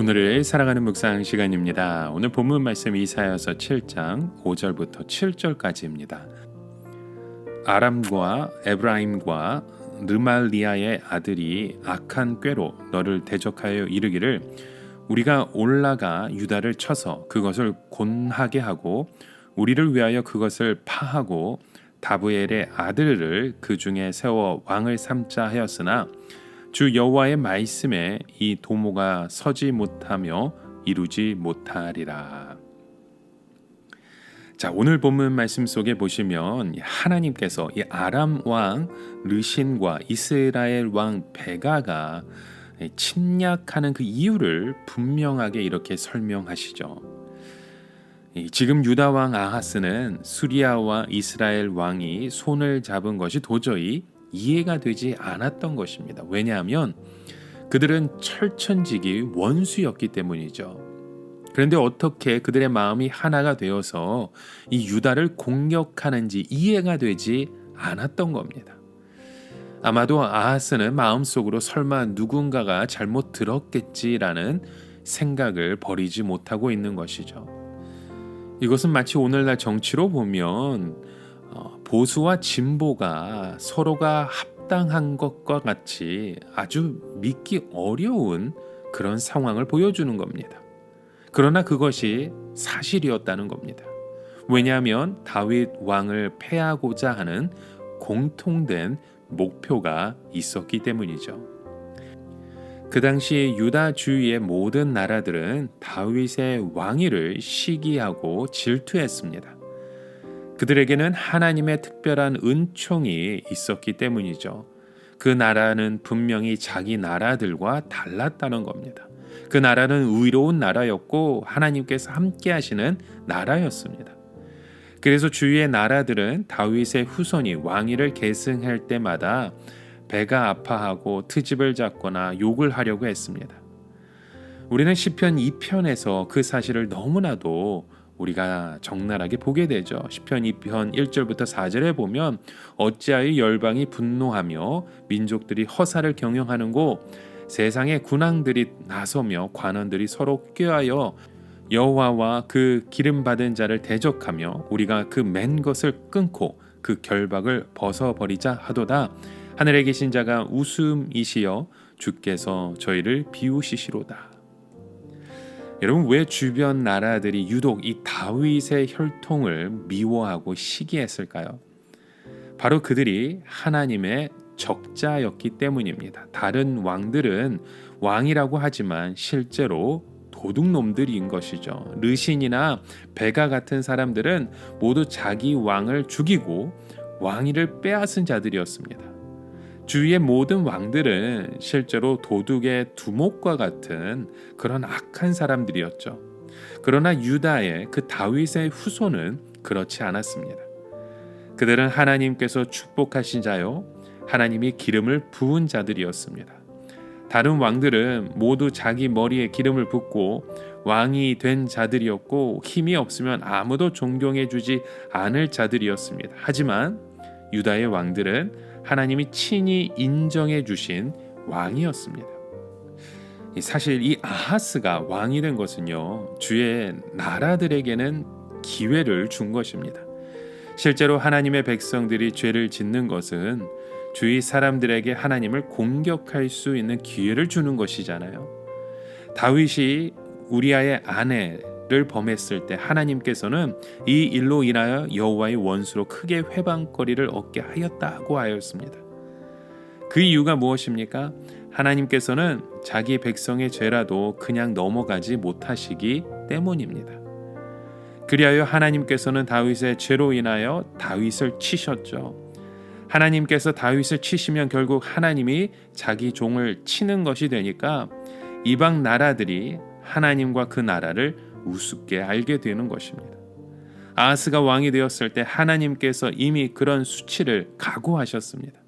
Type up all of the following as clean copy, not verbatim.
오늘을 살아가는 묵상 시간입니다. 오늘 본문 말씀 이사야서 7장 5절부터 7절까지입니다. 아람과 에브라임과 르말리아의 아들이 악한 꾀로 너를 대적하여 이르기를 우리가 올라가 유다를 쳐서 그것을 곤하게 하고 우리를 위하여 그것을 파하고 다브엘의 아들을 그 중에 세워 왕을 삼자 하였으나 주 여호와의 말씀에 이 도모가 서지 못하며 이루지 못하리라. 자, 오늘 본문 말씀 속에 보시면 하나님께서 이 아람 왕 르신과 이스라엘 왕 베가가 침략하는 그 이유를 분명하게 이렇게 설명하시죠. 지금 유다 왕 아하스는 수리아와 이스라엘 왕이 손을 잡은 것이 도저히 이해가 되지 않았던 것입니다. 왜냐하면 그들은 철천지기 원수였기 때문이죠. 그런데 어떻게 그들의 마음이 하나가 되어서 이 유다를 공격하는지 이해가 되지 않았던 겁니다. 아마도 아하스는 마음속으로 설마 누군가가 잘못 들었겠지라는 생각을 버리지 못하고 있는 것이죠. 이것은 마치 오늘날 정치로 보면 보수와 진보가 서로가 합당한 것과 같이 아주 믿기 어려운 그런 상황을 보여주는 겁니다. 그러나 그것이 사실이었다는 겁니다. 왜냐하면 다윗 왕을 패하고자 하는 공통된 목표가 있었기 때문이죠. 그 당시 유다 주위의 모든 나라들은 다윗의 왕위를 시기하고 질투했습니다. 그들에게는 하나님의 특별한 은총이 있었기 때문이죠. 그 나라는 분명히 자기 나라들과 달랐다는 겁니다. 그 나라는 의로운 나라였고 하나님께서 함께 하시는 나라였습니다. 그래서 주위의 나라들은 다윗의 후손이 왕위를 계승할 때마다 배가 아파하고 트집을 잡거나 욕을 하려고 했습니다. 우리는 시편 2편에서 그 사실을 너무나도 우리가 적나라하게 보게 되죠. 시편 2편 1절부터 4절에 보면 어찌하여 열방이 분노하며 민족들이 허사를 경영하는고 세상의 군왕들이 나서며 관원들이 서로 꾀하여 여호와와 그 기름 받은 자를 대적하며 우리가 그 맨 것을 끊고 그 결박을 벗어버리자 하도다. 하늘에 계신 자가 웃음이시여 주께서 저희를 비우시시로다. 여러분, 왜 주변 나라들이 유독 이 다윗의 혈통을 미워하고 시기했을까요? 바로 그들이 하나님의 적자였기 때문입니다. 다른 왕들은 왕이라고 하지만 실제로 도둑놈들인 것이죠. 르신이나 베가 같은 사람들은 모두 자기 왕을 죽이고 왕위를 빼앗은 자들이었습니다. 주위의 모든 왕들은 실제로 도둑의 두목과 같은 그런 악한 사람들이었죠. 그러나 유다의 그 다윗의 후손은 그렇지 않았습니다. 그들은 하나님께서 축복하신 자요, 하나님이 기름을 부은 자들이었습니다. 다른 왕들은 모두 자기 머리에 기름을 붓고 왕이 된 자들이었고 힘이 없으면 아무도 존경해주지 않을 자들이었습니다. 하지만 유다의 왕들은 하나님이 친히 인정해 주신 왕이었습니다. 사실 이 아하스가 왕이 된 것은요, 주의 나라들에게는 기회를 준 것입니다. 실제로 하나님의 백성들이 죄를 짓는 것은 주위 사람들에게 하나님을 공격할 수 있는 기회를 주는 것이잖아요. 다윗이 우리아의 아내를 범했을 때 하나님께서는 이 일로 인하여 여호와의 원수로 크게 회방거리를 얻게 하였다고 하였습니다. 그 이유가 무엇입니까? 하나님께서는 자기 백성의 죄라도 그냥 넘어가지 못하시기 때문입니다. 그리하여 하나님께서는 다윗의 죄로 인하여 다윗을 치셨죠. 하나님께서 다윗을 치시면 결국 하나님이 자기 종을 치는 것이 되니까 이방 나라들이 하나님과 그 나라를 우습게 알게 되는 것입니다. 아하스가 왕이 되었을 때 하나님께서 이미 그런 수치를 각오하셨습니다.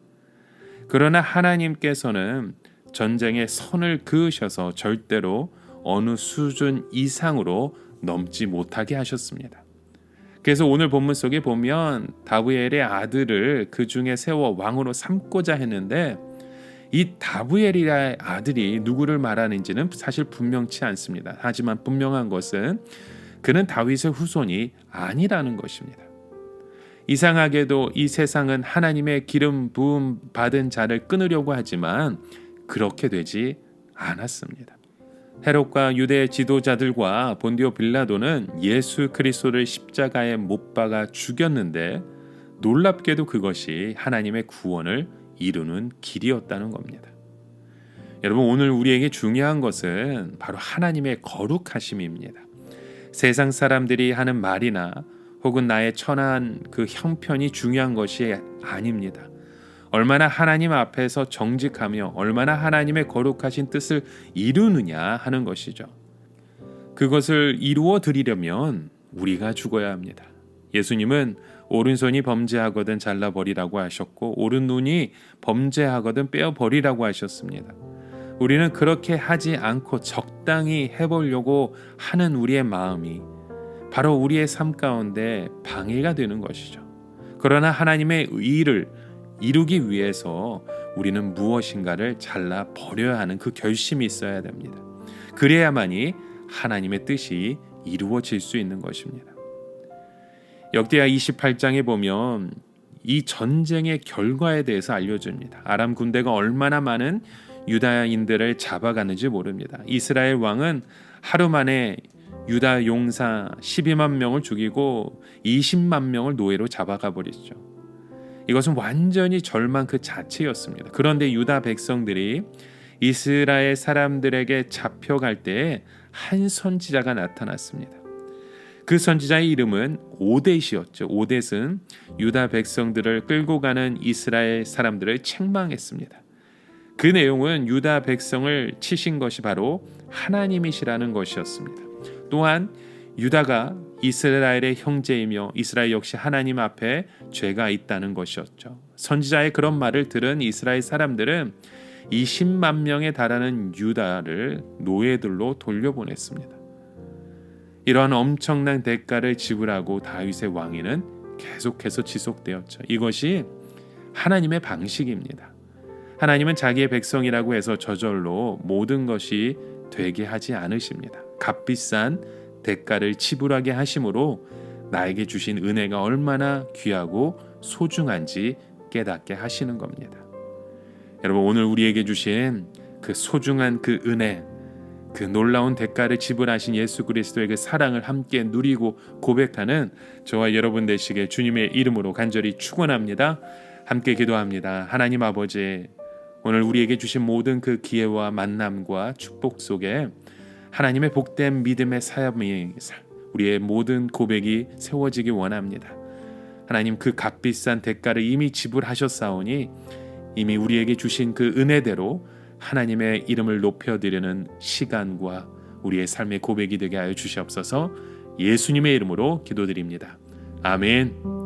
그러나 하나님께서는 전쟁의 선을 그으셔서 절대로 어느 수준 이상으로 넘지 못하게 하셨습니다. 그래서 오늘 본문 속에 보면 다브엘의 아들을 그 중에 세워 왕으로 삼고자 했는데 이 다부엘의 아들이 누구를 말하는지는 사실 분명치 않습니다. 하지만 분명한 것은 그는 다윗의 후손이 아니라는 것입니다. 이상하게도 이 세상은 하나님의 기름 부음 받은 자를 끊으려고 하지만 그렇게 되지 않았습니다. 헤롯과 유대 지도자들과 본디오 빌라도는 예수 그리스도를 십자가에 못 박아 죽였는데 놀랍게도 그것이 하나님의 구원을 이루는 길이었다는 겁니다. 여러분, 오늘 우리에게 중요한 것은 바로 하나님의 거룩하심입니다. 세상 사람들이 하는 말이나 혹은 나의 천한 그 형편이 중요한 것이 아닙니다. 얼마나 하나님 앞에서 정직하며 얼마나 하나님의 거룩하신 뜻을 이루느냐 하는 것이죠. 그것을 이루어 드리려면 우리가 죽어야 합니다. 예수님은 오른손이 범죄하거든 잘라버리라고 하셨고 오른눈이 범죄하거든 빼어버리라고 하셨습니다. 우리는 그렇게 하지 않고 적당히 해보려고 하는 우리의 마음이 바로 우리의 삶 가운데 방해가 되는 것이죠. 그러나 하나님의 의를 이루기 위해서 우리는 무엇인가를 잘라버려야 하는 그 결심이 있어야 됩니다. 그래야만이 하나님의 뜻이 이루어질 수 있는 것입니다. 역대하 28장에 보면 이 전쟁의 결과에 대해서 알려줍니다. 아람 군대가 얼마나 많은 유다인들을 잡아가는지 모릅니다. 이스라엘 왕은 하루 만에 유다 용사 12만 명을 죽이고 20만 명을 노예로 잡아가 버리죠. 이것은 완전히 절망 그 자체였습니다. 그런데 유다 백성들이 이스라엘 사람들에게 잡혀갈 때에 한 선지자가 나타났습니다. 그 선지자의 이름은 오뎃이었죠. 오뎃은 유다 백성들을 끌고 가는 이스라엘 사람들을 책망했습니다. 그 내용은 유다 백성을 치신 것이 바로 하나님이시라는 것이었습니다. 또한 유다가 이스라엘의 형제이며 이스라엘 역시 하나님 앞에 죄가 있다는 것이었죠. 선지자의 그런 말을 들은 이스라엘 사람들은 20만 명에 달하는 유다를 노예들로 돌려보냈습니다. 이러한 엄청난 대가를 지불하고 다윗의 왕위는 계속해서 지속되었죠. 이것이 하나님의 방식입니다. 하나님은 자기의 백성이라고 해서 저절로 모든 것이 되게 하지 않으십니다. 값비싼 대가를 지불하게 하심으로 나에게 주신 은혜가 얼마나 귀하고 소중한지 깨닫게 하시는 겁니다. 여러분, 오늘 우리에게 주신 그 소중한 그 은혜, 그 놀라운 대가를 지불하신 예수 그리스도의 그 사랑을 함께 누리고 고백하는 저와 여러분 되시길 주님의 이름으로 간절히 축원합니다. 함께 기도합니다. 하나님 아버지, 오늘 우리에게 주신 모든 그 기회와 만남과 축복 속에 하나님의 복된 믿음의 사람이 우리의 모든 고백이 세워지기 원합니다. 하나님, 그 값비싼 대가를 이미 지불하셨사오니 이미 우리에게 주신 그 은혜대로 하나님의 이름을 높여드리는 시간과 우리의 삶의 고백이 되게 하여 주시옵소서. 예수님의 이름으로 기도드립니다. 아멘.